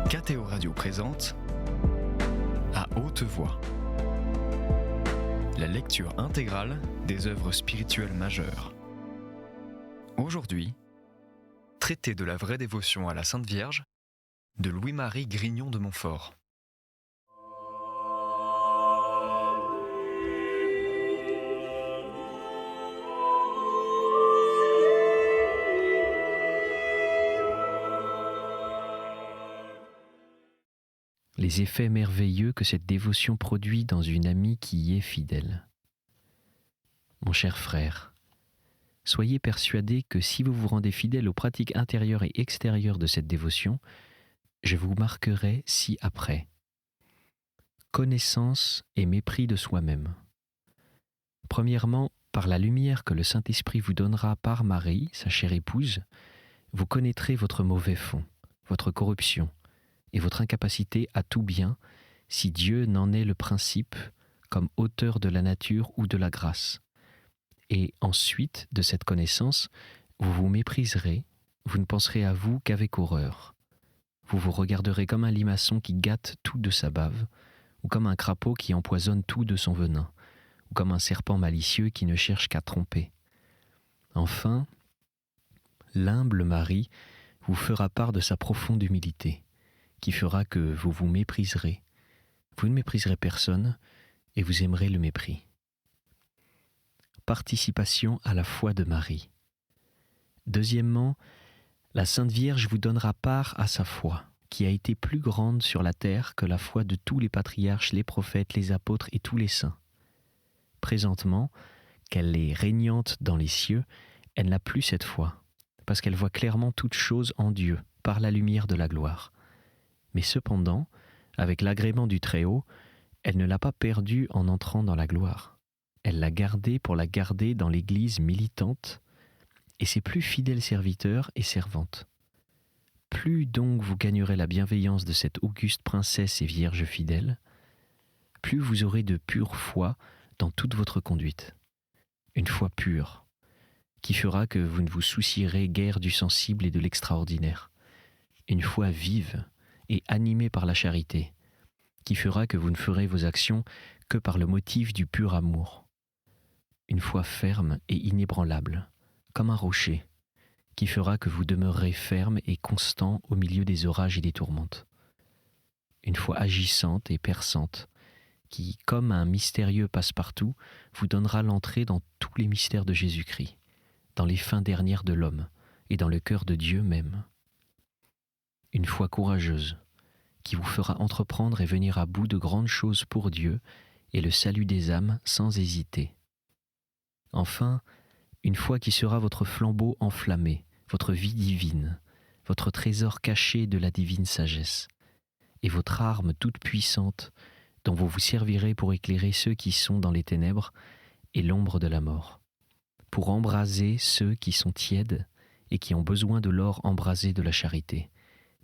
KTO Radio présente À haute voix, la lecture intégrale des œuvres spirituelles majeures. Aujourd'hui, traité de la vraie dévotion à la Sainte Vierge de Louis-Marie Grignon de Montfort. Les effets merveilleux que cette dévotion produit dans une amie qui y est fidèle. Mon cher frère, soyez persuadé que si vous vous rendez fidèle aux pratiques intérieures et extérieures de cette dévotion, je vous marquerai ci-après. Connaissance et mépris de soi-même. Premièrement, par la lumière que le Saint-Esprit vous donnera par Marie, sa chère épouse, vous connaîtrez votre mauvais fond, votre corruption, et votre incapacité à tout bien, si Dieu n'en est le principe, comme auteur de la nature ou de la grâce. Et ensuite de cette connaissance, vous vous mépriserez, vous ne penserez à vous qu'avec horreur. Vous vous regarderez comme un limaçon qui gâte tout de sa bave, ou comme un crapaud qui empoisonne tout de son venin, ou comme un serpent malicieux qui ne cherche qu'à tromper. Enfin, l'humble Marie vous fera part de sa profonde humilité, qui fera que vous vous mépriserez. Vous ne mépriserez personne et vous aimerez le mépris. Participation à la foi de Marie. Deuxièmement, la Sainte Vierge vous donnera part à sa foi, qui a été plus grande sur la terre que la foi de tous les patriarches, les prophètes, les apôtres et tous les saints. Présentement, qu'elle est régnante dans les cieux, elle n'a plus cette foi, parce qu'elle voit clairement toutes choses en Dieu, par la lumière de la gloire. Mais cependant, avec l'agrément du Très-Haut, elle ne l'a pas perdue en entrant dans la gloire. Elle l'a gardée pour la garder dans l'Église militante et ses plus fidèles serviteurs et servantes. Plus donc vous gagnerez la bienveillance de cette auguste princesse et vierge fidèle, plus vous aurez de pure foi dans toute votre conduite. Une foi pure, qui fera que vous ne vous soucierez guère du sensible et de l'extraordinaire. Une foi vive et animé par la charité, qui fera que vous ne ferez vos actions que par le motif du pur amour. Une foi ferme et inébranlable, comme un rocher, qui fera que vous demeurerez ferme et constant au milieu des orages et des tourmentes. Une foi agissante et perçante, qui, comme un mystérieux passe-partout, vous donnera l'entrée dans tous les mystères de Jésus-Christ, dans les fins dernières de l'homme et dans le cœur de Dieu même. Une foi courageuse, qui vous fera entreprendre et venir à bout de grandes choses pour Dieu et le salut des âmes sans hésiter. Enfin, une foi qui sera votre flambeau enflammé, votre vie divine, votre trésor caché de la divine sagesse, et votre arme toute puissante dont vous vous servirez pour éclairer ceux qui sont dans les ténèbres et l'ombre de la mort, pour embraser ceux qui sont tièdes et qui ont besoin de l'or embrasé de la charité,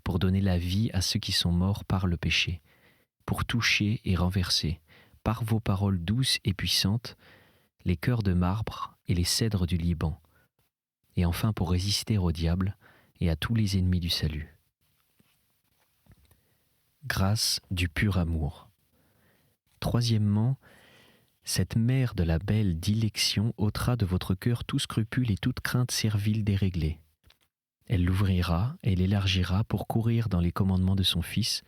pour donner la vie à ceux qui sont morts par le péché, pour toucher et renverser, par vos paroles douces et puissantes, les cœurs de marbre et les cèdres du Liban, et enfin pour résister au diable et à tous les ennemis du salut. Grâce du pur amour. Troisièmement, cette mère de la belle dilection ôtera de votre cœur tout scrupule et toute crainte servile déréglée. Elle l'ouvrira et l'élargira pour courir dans les commandements de son Fils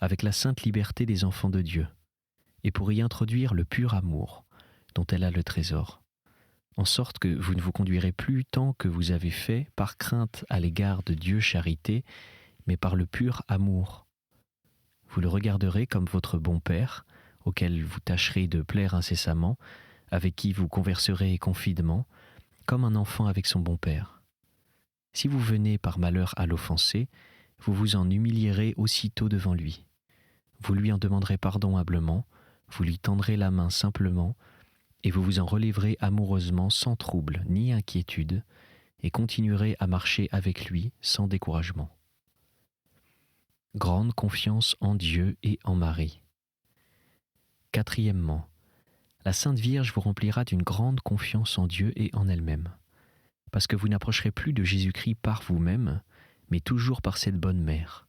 avec la sainte liberté des enfants de Dieu et pour y introduire le pur amour dont elle a le trésor, en sorte que vous ne vous conduirez plus tant que vous avez fait par crainte à l'égard de Dieu charité, mais par le pur amour. Vous le regarderez comme votre bon Père, auquel vous tâcherez de plaire incessamment, avec qui vous converserez confidemment, comme un enfant avec son bon Père. Si vous venez par malheur à l'offenser, vous vous en humilierez aussitôt devant lui. Vous lui en demanderez pardon humblement, vous lui tendrez la main simplement, et vous vous en relèverez amoureusement sans trouble ni inquiétude, et continuerez à marcher avec lui sans découragement. Grande confiance en Dieu et en Marie. Quatrièmement, la Sainte Vierge vous remplira d'une grande confiance en Dieu et en elle-même, parce que vous n'approcherez plus de Jésus-Christ par vous-même, mais toujours par cette bonne mère.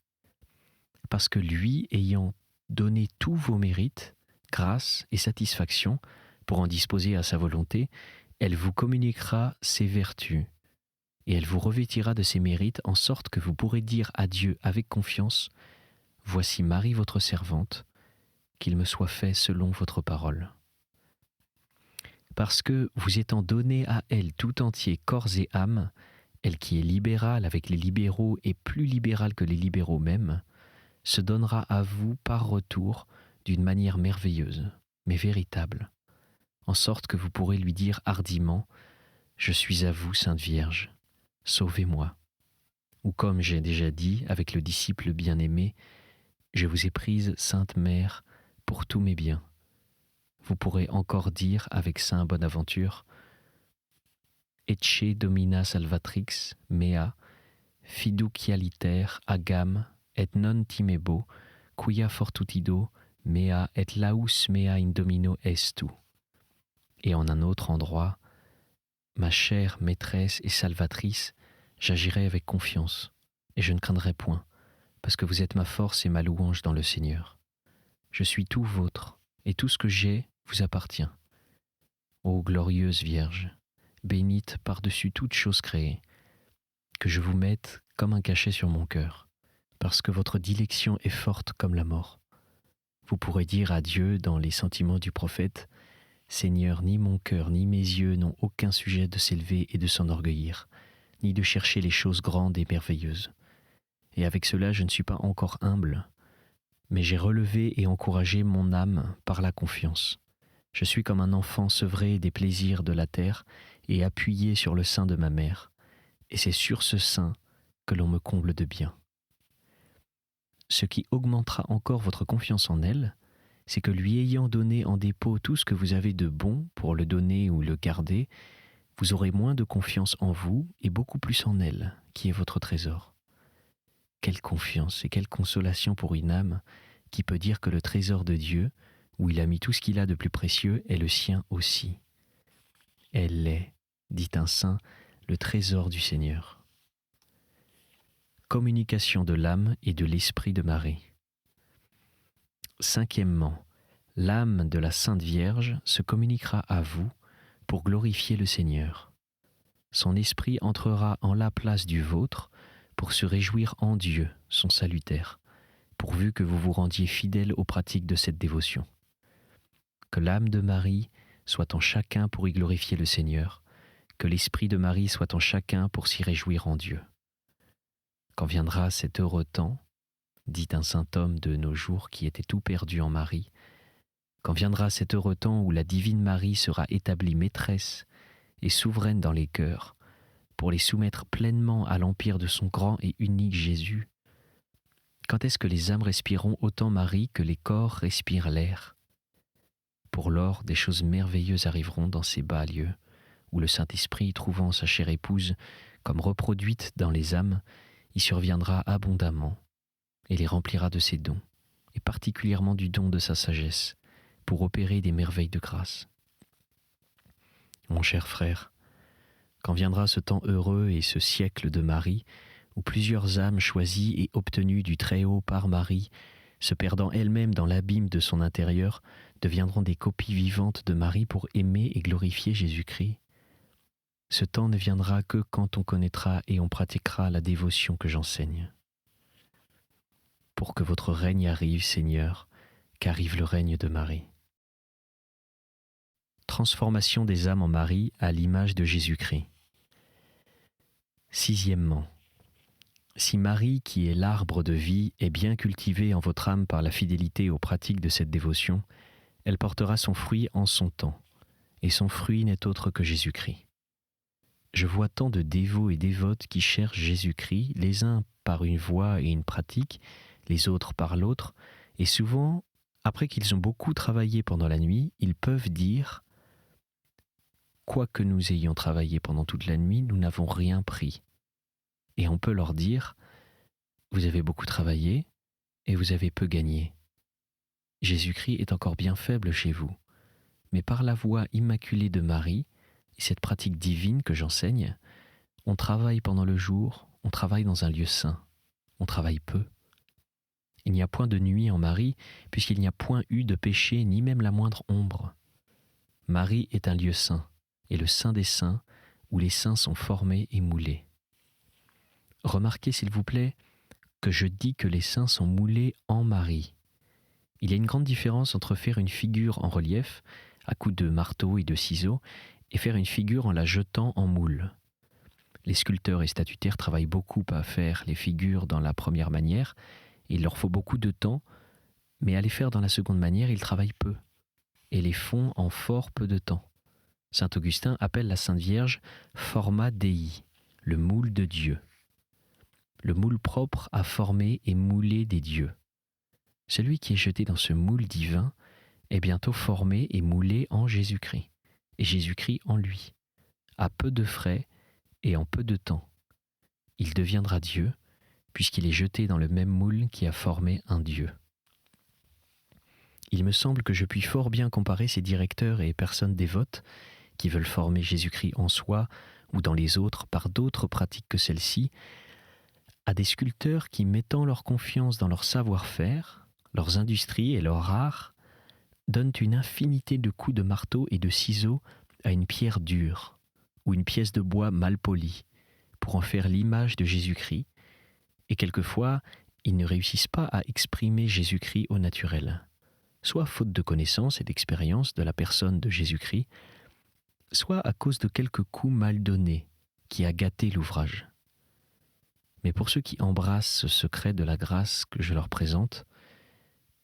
parce que lui, ayant donné tous vos mérites, grâce et satisfaction, pour en disposer à sa volonté, elle vous communiquera ses vertus, et elle vous revêtira de ses mérites, en sorte que vous pourrez dire à Dieu avec confiance, « Voici Marie votre servante, qu'il me soit fait selon votre parole. » Parce que, vous étant donné à elle tout entier, corps et âme, elle qui est libérale avec les libéraux et plus libérale que les libéraux même, se donnera à vous par retour d'une manière merveilleuse, mais véritable, en sorte que vous pourrez lui dire hardiment « Je suis à vous, Sainte Vierge, sauvez-moi ». Ou comme j'ai déjà dit avec le disciple bien-aimé, « Je vous ai prise, Sainte Mère, pour tous mes biens ». Vous pourrez encore dire avec Saint Bonaventure « Ecce Domina Salvatrix mea fiducialiter agam et non timebo quia fortutido mea et laus mea in Domino estu ». Et en un autre endroit, « Ma chère maîtresse et salvatrice, j'agirai avec confiance, et je ne craindrai point, parce que vous êtes ma force et ma louange dans le Seigneur. Je suis tout vôtre, et tout ce que j'ai vous appartient. Ô glorieuse Vierge, bénite par-dessus toute chose créée, que je vous mette comme un cachet sur mon cœur, parce que votre dilection est forte comme la mort. Vous pourrez dire à Dieu dans les sentiments du prophète, « Seigneur, ni mon cœur ni mes yeux n'ont aucun sujet de s'élever et de s'enorgueillir, ni de chercher les choses grandes et merveilleuses. Et avec cela, je ne suis pas encore humble, mais j'ai relevé et encouragé mon âme par la confiance. Je suis comme un enfant sevré des plaisirs de la terre et appuyé sur le sein de ma mère, et c'est sur ce sein que l'on me comble de bien. Ce qui augmentera encore votre confiance en elle, c'est que lui ayant donné en dépôt tout ce que vous avez de bon pour le donner ou le garder, vous aurez moins de confiance en vous et beaucoup plus en elle, qui est votre trésor. Quelle confiance et quelle consolation pour une âme qui peut dire que le trésor de Dieu, où il a mis tout ce qu'il a de plus précieux, est le sien aussi. Elle est, dit un saint, le trésor du Seigneur. Communication de l'âme et de l'esprit de Marie. Cinquièmement, l'âme de la Sainte Vierge se communiquera à vous pour glorifier le Seigneur. Son esprit entrera en la place du vôtre pour se réjouir en Dieu, son salutaire, pourvu que vous vous rendiez fidèle aux pratiques de cette dévotion. Que l'âme de Marie soit en chacun pour y glorifier le Seigneur, que l'esprit de Marie soit en chacun pour s'y réjouir en Dieu. Quand viendra cet heureux temps, dit un saint homme de nos jours qui était tout perdu en Marie, quand viendra cet heureux temps où la divine Marie sera établie maîtresse et souveraine dans les cœurs, pour les soumettre pleinement à l'empire de son grand et unique Jésus, quand est-ce que les âmes respireront autant Marie que les corps respirent l'air? Pour lors, des choses merveilleuses arriveront dans ces bas lieux, où le Saint-Esprit, trouvant sa chère épouse comme reproduite dans les âmes, y surviendra abondamment et les remplira de ses dons, et particulièrement du don de sa sagesse, pour opérer des merveilles de grâce. Mon cher frère, quand viendra ce temps heureux et ce siècle de Marie, où plusieurs âmes choisies et obtenues du Très-Haut par Marie, se perdant elles-mêmes dans l'abîme de son intérieur, deviendront des copies vivantes de Marie pour aimer et glorifier Jésus-Christ. Ce temps ne viendra que quand on connaîtra et on pratiquera la dévotion que j'enseigne. Pour que votre règne arrive, Seigneur, qu'arrive le règne de Marie. Transformation des âmes en Marie à l'image de Jésus-Christ. Sixièmement, si Marie, qui est l'arbre de vie, est bien cultivée en votre âme par la fidélité aux pratiques de cette dévotion, elle portera son fruit en son temps, et son fruit n'est autre que Jésus-Christ. Je vois tant de dévots et dévotes qui cherchent Jésus-Christ, les uns par une voie et une pratique, les autres par l'autre, et souvent, après qu'ils ont beaucoup travaillé pendant la nuit, ils peuvent dire « Quoique nous ayons travaillé pendant toute la nuit, nous n'avons rien pris ». Et on peut leur dire « Vous avez beaucoup travaillé et vous avez peu gagné. Jésus-Christ est encore bien faible chez vous, mais par la voie immaculée de Marie et cette pratique divine que j'enseigne, on travaille pendant le jour, on travaille dans un lieu saint, on travaille peu. Il n'y a point de nuit en Marie, puisqu'il n'y a point eu de péché, ni même la moindre ombre. Marie est un lieu saint, et le saint des saints, où les saints sont formés et moulés. Remarquez, s'il vous plaît, que je dis que les saints sont moulés en Marie. Il y a une grande différence entre faire une figure en relief, à coups de marteau et de ciseaux, et faire une figure en la jetant en moule. Les sculpteurs et statutaires travaillent beaucoup à faire les figures dans la première manière, et il leur faut beaucoup de temps, mais à les faire dans la seconde manière, ils travaillent peu, et les font en fort peu de temps. Saint Augustin appelle la Sainte Vierge forma Dei, le moule de Dieu. Le moule propre à former et mouler des dieux. Celui qui est jeté dans ce moule divin est bientôt formé et moulé en Jésus-Christ, et Jésus-Christ en lui, à peu de frais et en peu de temps. Il deviendra Dieu, puisqu'il est jeté dans le même moule qui a formé un Dieu. Il me semble que je puis fort bien comparer ces directeurs et personnes dévotes qui veulent former Jésus-Christ en soi ou dans les autres par d'autres pratiques que celles-ci, à des sculpteurs qui, mettant leur confiance dans leur savoir-faire, leurs industries et leur art, donnent une infinité de coups de marteau et de ciseaux à une pierre dure ou une pièce de bois mal polie pour en faire l'image de Jésus-Christ, et quelquefois ils ne réussissent pas à exprimer Jésus-Christ au naturel, soit faute de connaissance et d'expérience de la personne de Jésus-Christ, soit à cause de quelques coups mal donnés qui a gâté l'ouvrage. Mais pour ceux qui embrassent ce secret de la grâce que je leur présente,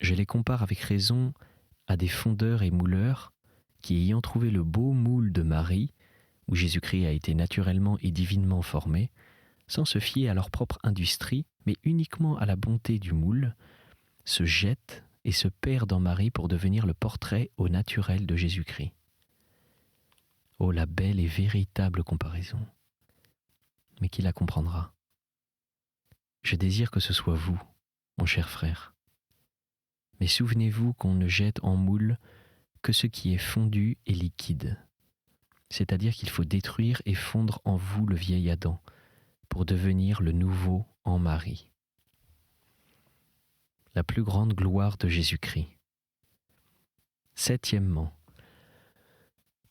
je les compare avec raison à des fondeurs et mouleurs qui, ayant trouvé le beau moule de Marie, où Jésus-Christ a été naturellement et divinement formé, sans se fier à leur propre industrie, mais uniquement à la bonté du moule, se jettent et se perdent en Marie pour devenir le portrait au naturel de Jésus-Christ. Oh, la belle et véritable comparaison! Mais qui la comprendra? Je désire que ce soit vous, mon cher frère. Mais souvenez-vous qu'on ne jette en moule que ce qui est fondu et liquide. C'est-à-dire qu'il faut détruire et fondre en vous le vieil Adam pour devenir le nouveau en Marie. La plus grande gloire de Jésus-Christ. Septièmement,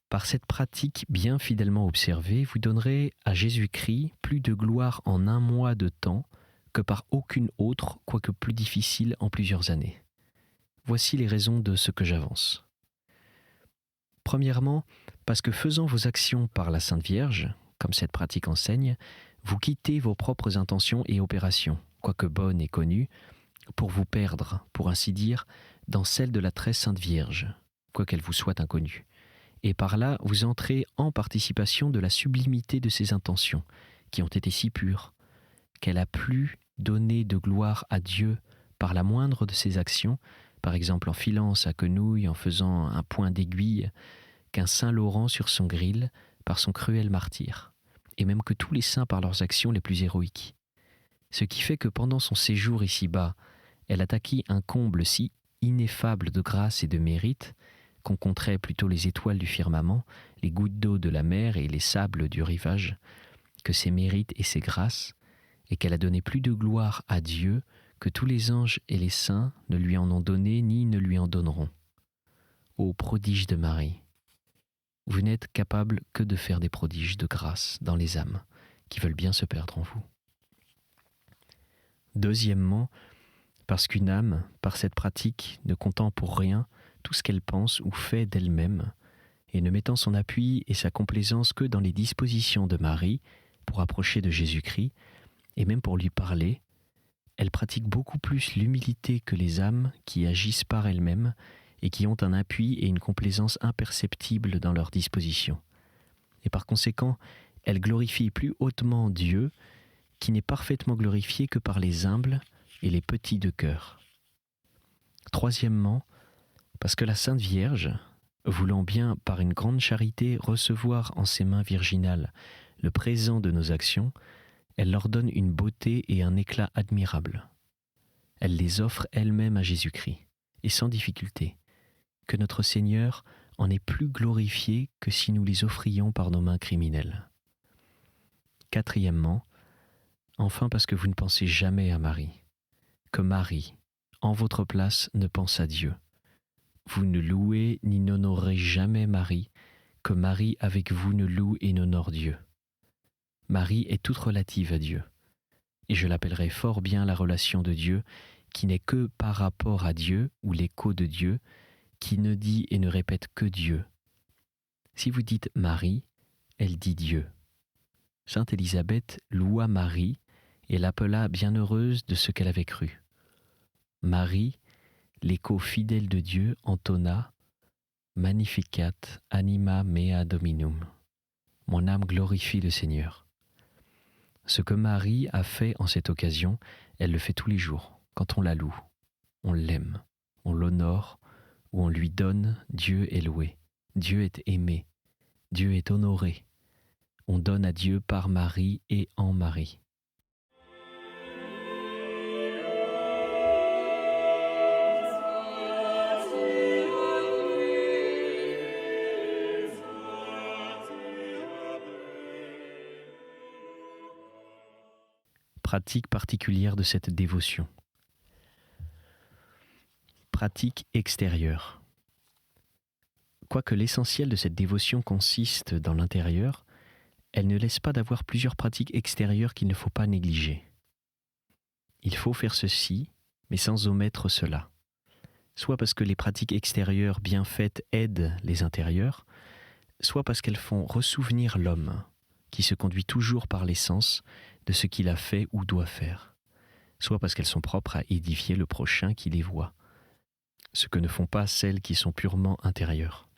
par cette pratique bien fidèlement observée, vous donnerez à Jésus-Christ plus de gloire en un mois de temps que par aucune autre, quoique plus difficile en plusieurs années. Voici les raisons de ce que j'avance. Premièrement, parce que faisant vos actions par la Sainte Vierge, comme cette pratique enseigne, vous quittez vos propres intentions et opérations, quoique bonnes et connues, pour vous perdre, pour ainsi dire, dans celle de la très Sainte Vierge, quoiqu'elle vous soit inconnue. Et par là, vous entrez en participation de la sublimité de ses intentions, qui ont été si pures, qu'elle a plu donner de gloire à Dieu par la moindre de ses actions, par exemple en filant sa quenouille, en faisant un point d'aiguille, qu'un saint Laurent sur son gril par son cruel martyre, et même que tous les saints par leurs actions les plus héroïques. Ce qui fait que pendant son séjour ici-bas, elle a acquis un comble si ineffable de grâce et de mérite, qu'on compterait plutôt les étoiles du firmament, les gouttes d'eau de la mer et les sables du rivage, que ses mérites et ses grâces, et qu'elle a donné plus de gloire à Dieu que tous les anges et les saints ne lui en ont donné ni ne lui en donneront. Ô prodige de Marie, vous n'êtes capable que de faire des prodiges de grâce dans les âmes qui veulent bien se perdre en vous. Deuxièmement, parce qu'une âme, par cette pratique, ne comptant pour rien tout ce qu'elle pense ou fait d'elle-même, et ne mettant son appui et sa complaisance que dans les dispositions de Marie pour approcher de Jésus-Christ, et même pour lui parler, elle pratique beaucoup plus l'humilité que les âmes qui agissent par elles-mêmes et qui ont un appui et une complaisance imperceptibles dans leurs dispositions. Et par conséquent, elle glorifie plus hautement Dieu, qui n'est parfaitement glorifié que par les humbles et les petits de cœur. Troisièmement, parce que la Sainte Vierge, voulant bien par une grande charité recevoir en ses mains virginales le présent de nos actions, elle leur donne une beauté et un éclat admirables. Elle les offre elle-même à Jésus-Christ, et sans difficulté, que notre Seigneur en est plus glorifié que si nous les offrions par nos mains criminelles. Quatrièmement, enfin parce que vous ne pensez jamais à Marie, que Marie, en votre place, ne pense à Dieu. Vous ne louez ni n'honorez jamais Marie, que Marie avec vous ne loue et n'honore Dieu. Marie est toute relative à Dieu, et je l'appellerai fort bien la relation de Dieu, qui n'est que par rapport à Dieu, ou l'écho de Dieu, qui ne dit et ne répète que Dieu. Si vous dites Marie, elle dit Dieu. Sainte Élisabeth loua Marie et l'appela bienheureuse de ce qu'elle avait cru. Marie, l'écho fidèle de Dieu, entonna Magnificat anima mea Dominum. Mon âme glorifie le Seigneur. Ce que Marie a fait en cette occasion, elle le fait tous les jours, quand on la loue, on l'aime, on l'honore, ou on lui donne, Dieu est loué, Dieu est aimé, Dieu est honoré. On donne à Dieu par Marie et en Marie. Pratique particulière de cette dévotion. Pratique extérieure. Quoique l'essentiel de cette dévotion consiste dans l'intérieur, elle ne laisse pas d'avoir plusieurs pratiques extérieures qu'il ne faut pas négliger. Il faut faire ceci, mais sans omettre cela. Soit parce que les pratiques extérieures bien faites aident les intérieures, soit parce qu'elles font ressouvenir l'homme, qui se conduit toujours par les sens de ce qu'il a fait ou doit faire, soit parce qu'elles sont propres à édifier le prochain qui les voit, ce que ne font pas celles qui sont purement intérieures.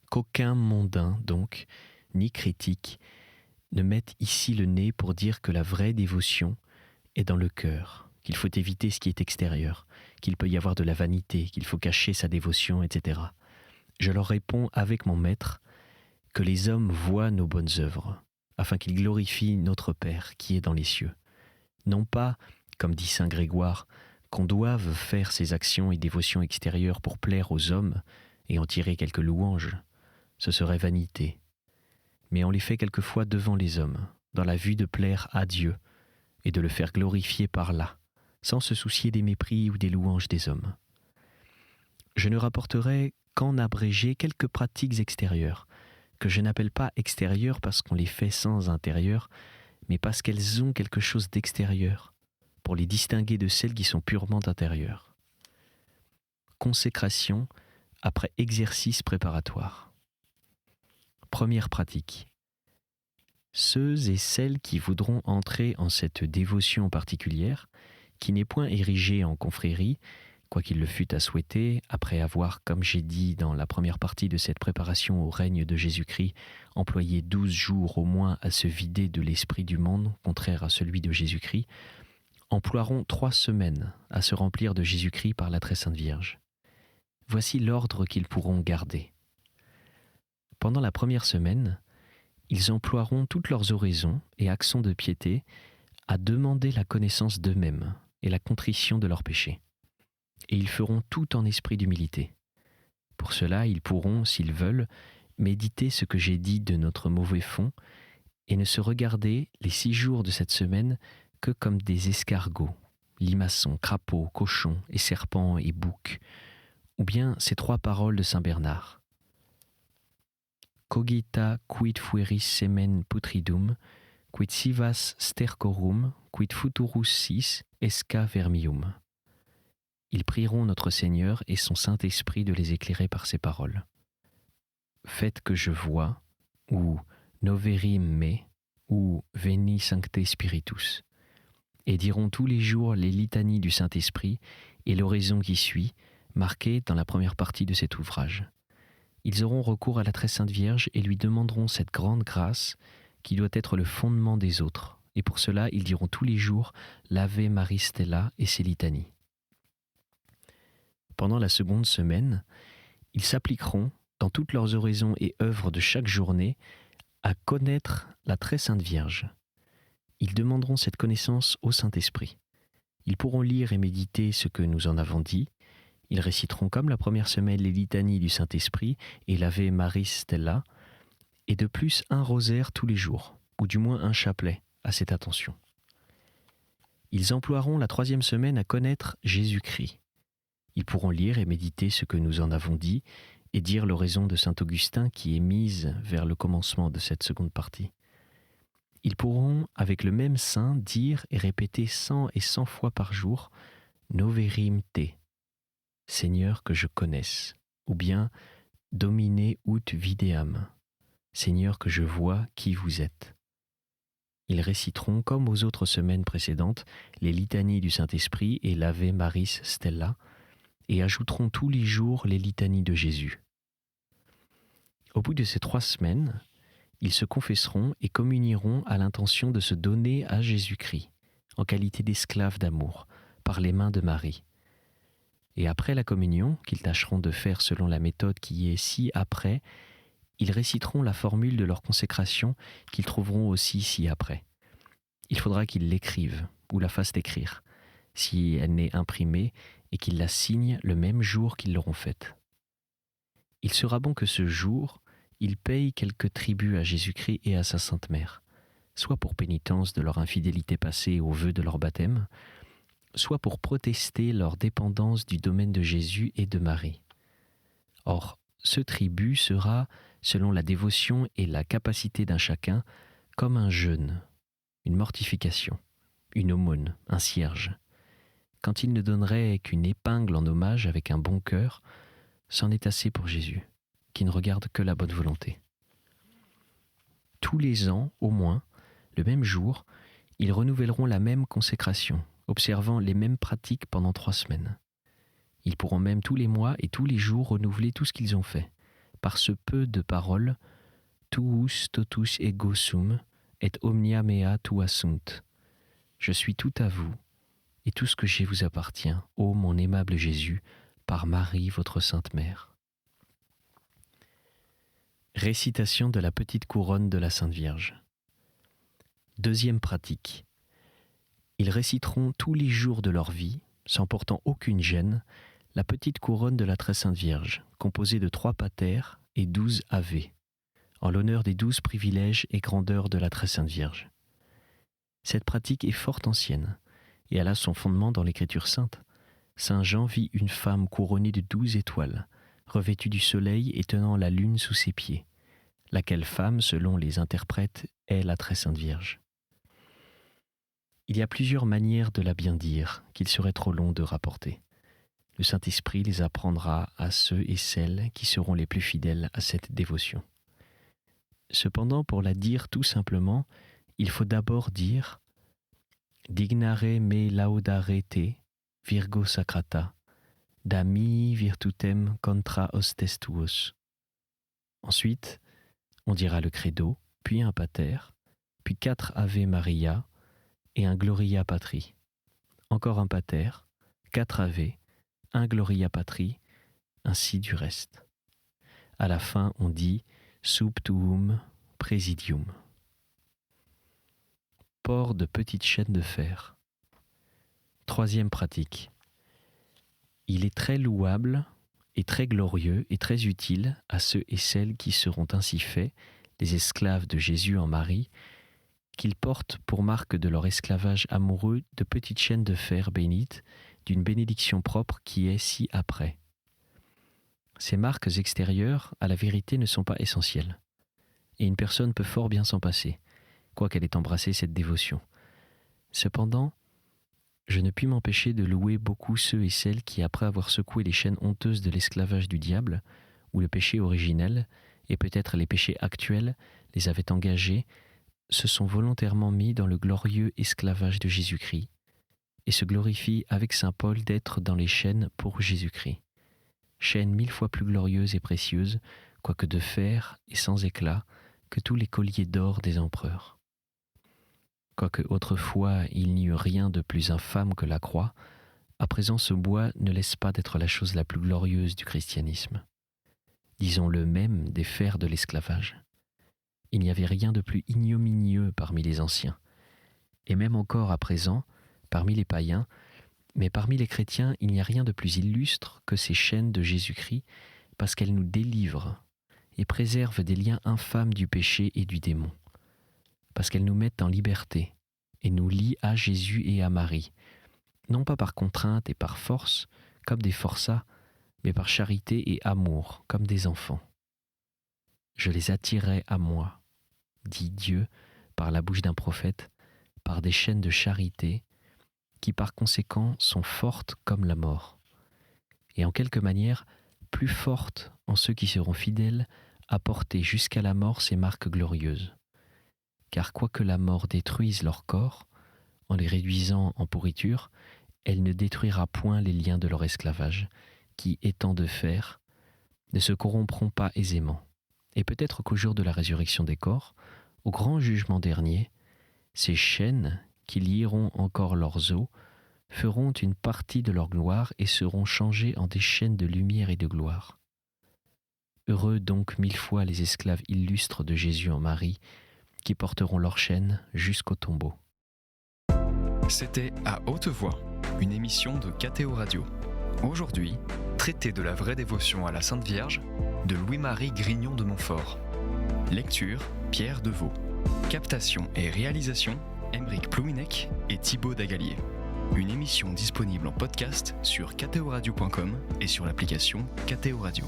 Qu'aucun mondain, donc, ni critique, ne mette ici le nez pour dire que la vraie dévotion est dans le cœur, qu'il faut éviter ce qui est extérieur, qu'il peut y avoir de la vanité, qu'il faut cacher sa dévotion, etc. Je leur réponds avec mon maître que les hommes voient nos bonnes œuvres, afin qu'ils glorifient notre Père qui est dans les cieux. Non pas, comme dit saint Grégoire, qu'on doive faire ces actions et dévotions extérieures pour plaire aux hommes et en tirer quelques louanges, ce serait vanité. Mais on les fait quelquefois devant les hommes, dans la vue de plaire à Dieu et de le faire glorifier par là, sans se soucier des mépris ou des louanges des hommes. Je ne rapporterai qu'en abrégé quelques pratiques extérieures, que je n'appelle pas extérieures parce qu'on les fait sans intérieur, mais parce qu'elles ont quelque chose d'extérieur, pour les distinguer de celles qui sont purement intérieures. Consécration après exercice préparatoire. Première pratique. Ceux et celles qui voudront entrer en cette dévotion particulière, qui n'est point érigée en confrérie, quoiqu'il le fût à souhaiter, après avoir, comme j'ai dit dans la première partie de cette préparation au règne de Jésus-Christ, employé 12 jours au moins à se vider de l'esprit du monde, contraire à celui de Jésus-Christ, emploieront 3 semaines à se remplir de Jésus-Christ par la très sainte Vierge. Voici l'ordre qu'ils pourront garder. Pendant la première semaine, ils emploieront toutes leurs oraisons et actions de piété à demander la connaissance d'eux-mêmes et la contrition de leurs péchés. Et ils feront tout en esprit d'humilité. Pour cela, ils pourront, s'ils veulent, méditer ce que j'ai dit de notre mauvais fond et ne se regarder les 6 jours de cette semaine que comme des escargots, limaçons, crapauds, cochons et serpents et boucs, ou bien ces 3 paroles de saint Bernard. Cogita quid fueris semen putridum, quid sivas stercorum, quid futurus sis esca vermium. Ils prieront notre Seigneur et son Saint-Esprit de les éclairer par ces paroles. Faites que je vois, ou noverim me, ou veni sancte spiritus, et diront tous les jours les litanies du Saint-Esprit et l'oraison qui suit, marquées dans la première partie de cet ouvrage. Ils auront recours à la très sainte Vierge et lui demanderont cette grande grâce qui doit être le fondement des autres, et pour cela ils diront tous les jours l'Ave Maris Stella et ses litanies. Pendant la seconde semaine, ils s'appliqueront, dans toutes leurs oraisons et œuvres de chaque journée, à connaître la très sainte Vierge. Ils demanderont cette connaissance au Saint-Esprit. Ils pourront lire et méditer ce que nous en avons dit. Ils réciteront comme la première semaine les litanies du Saint-Esprit et l'Ave Maris Stella, et de plus un rosaire tous les jours, ou du moins un chapelet à cette attention. Ils emploieront la 3e semaine à connaître Jésus-Christ. Ils pourront lire et méditer ce que nous en avons dit et dire l'oraison de saint Augustin qui est mise vers le commencement de cette seconde partie. Ils pourront, avec le même saint, dire et répéter 100 et 100 fois par jour « Noverim te », Seigneur que je connaisse, ou bien « Domine ut videam », Seigneur que je vois qui vous êtes. Ils réciteront, comme aux autres semaines précédentes, les litanies du Saint-Esprit et l'Ave Maris Stella, et ajouteront tous les jours les litanies de Jésus. Au bout de ces 3 semaines, ils se confesseront et communieront à l'intention de se donner à Jésus-Christ, en qualité d'esclaves d'amour, par les mains de Marie. Et après la communion, qu'ils tâcheront de faire selon la méthode qui est ci-après, ils réciteront la formule de leur consécration qu'ils trouveront aussi ci-après. Il faudra qu'ils l'écrivent ou la fassent écrire, si elle n'est imprimée, et qu'ils la signent le même jour qu'ils l'auront faite. Il sera bon que ce jour, ils payent quelques tributs à Jésus-Christ et à sa Sainte Mère, soit pour pénitence de leur infidélité passée au vœu de leur baptême, soit pour protester leur dépendance du domaine de Jésus et de Marie. Or, ce tribut sera, selon la dévotion et la capacité d'un chacun, comme un jeûne, une mortification, une aumône, un cierge. Quand il ne donnerait qu'une épingle en hommage avec un bon cœur, c'en est assez pour Jésus, qui ne regarde que la bonne volonté. Tous les ans, au moins, le même jour, ils renouvelleront la même consécration, observant les mêmes pratiques pendant 3 semaines. Ils pourront même tous les mois et tous les jours renouveler tout ce qu'ils ont fait, par ce peu de paroles, tuus totus ego sum, et omnia mea tua sunt. Je suis tout à vous, et tout ce que j'ai vous appartient, ô mon aimable Jésus, par Marie, votre Sainte Mère. Récitation de la petite couronne de la Sainte Vierge. 2e pratique. Ils réciteront tous les jours de leur vie, sans portant aucune gêne, la petite couronne de la Très Sainte Vierge, composée de 3 patères et 12 ave, en l'honneur des 12 privilèges et grandeurs de la Très Sainte Vierge. Cette pratique est fort ancienne, et elle a son fondement dans l'Écriture sainte. Saint Jean vit une femme couronnée de 12 étoiles, revêtue du soleil et tenant la lune sous ses pieds, laquelle femme, selon les interprètes, est la Très Sainte Vierge. Il y a plusieurs manières de la bien dire, qu'il serait trop long de rapporter. Le Saint-Esprit les apprendra à ceux et celles qui seront les plus fidèles à cette dévotion. Cependant, pour la dire tout simplement, il faut d'abord dire « Dignare me laudare te, Virgo sacrata, dami virtutem contra hostes tuos ». Ensuite, on dira le credo, puis un pater, puis 4 Ave Maria et un Gloria Patri. Encore un pater, 4 Ave, un Gloria Patri, ainsi du reste. À la fin, on dit Sub tuum presidium. Port de petites chaînes de fer. 3e pratique. Il est très louable et très glorieux et très utile à ceux et celles qui seront ainsi faits, les esclaves de Jésus en Marie, qu'ils portent pour marque de leur esclavage amoureux de petites chaînes de fer bénites d'une bénédiction propre qui est ci-après. Ces marques extérieures, à la vérité, ne sont pas essentielles, et une personne peut fort bien s'en passer, quoiqu'elle ait embrassé cette dévotion. Cependant, je ne puis m'empêcher de louer beaucoup ceux et celles qui, après avoir secoué les chaînes honteuses de l'esclavage du diable, où le péché originel, et peut-être les péchés actuels, les avaient engagés, se sont volontairement mis dans le glorieux esclavage de Jésus-Christ, et se glorifient avec saint Paul d'être dans les chaînes pour Jésus-Christ. Chaînes 1000 fois plus glorieuses et précieuses, quoique de fer et sans éclat, que tous les colliers d'or des empereurs. Quoique autrefois il n'y eut rien de plus infâme que la croix, à présent ce bois ne laisse pas d'être la chose la plus glorieuse du christianisme. Disons-le même des fers de l'esclavage. Il n'y avait rien de plus ignominieux parmi les anciens, et même encore à présent, parmi les païens, mais parmi les chrétiens, il n'y a rien de plus illustre que ces chaînes de Jésus-Christ, parce qu'elles nous délivrent et préservent des liens infâmes du péché et du démon, parce qu'elles nous mettent en liberté, et nous lie à Jésus et à Marie, non pas par contrainte et par force, comme des forçats, mais par charité et amour, comme des enfants. Je les attirerai à moi, dit Dieu par la bouche d'un prophète, par des chaînes de charité, qui par conséquent sont fortes comme la mort, et en quelque manière plus fortes en ceux qui seront fidèles à porter jusqu'à la mort ces marques glorieuses. Car quoique la mort détruise leur corps, en les réduisant en pourriture, elle ne détruira point les liens de leur esclavage, qui, étant de fer, ne se corrompront pas aisément. Et peut-être qu'au jour de la résurrection des corps, au grand jugement dernier, ces chaînes qui lieront encore leurs os feront une partie de leur gloire et seront changées en des chaînes de lumière et de gloire. Heureux donc 1000 fois les esclaves illustres de Jésus en Marie, qui porteront leurs chaînes jusqu'au tombeau. C'était À haute voix, une émission de KTO Radio. Aujourd'hui, traité de la vraie dévotion à la Sainte Vierge de Louis-Marie Grignon de Montfort. Lecture, Pierre Deveau. Captation et réalisation, Aymeric Plouinec et Thibaut Dagalier. Une émission disponible en podcast sur ktoradio.com et sur l'application KTO Radio.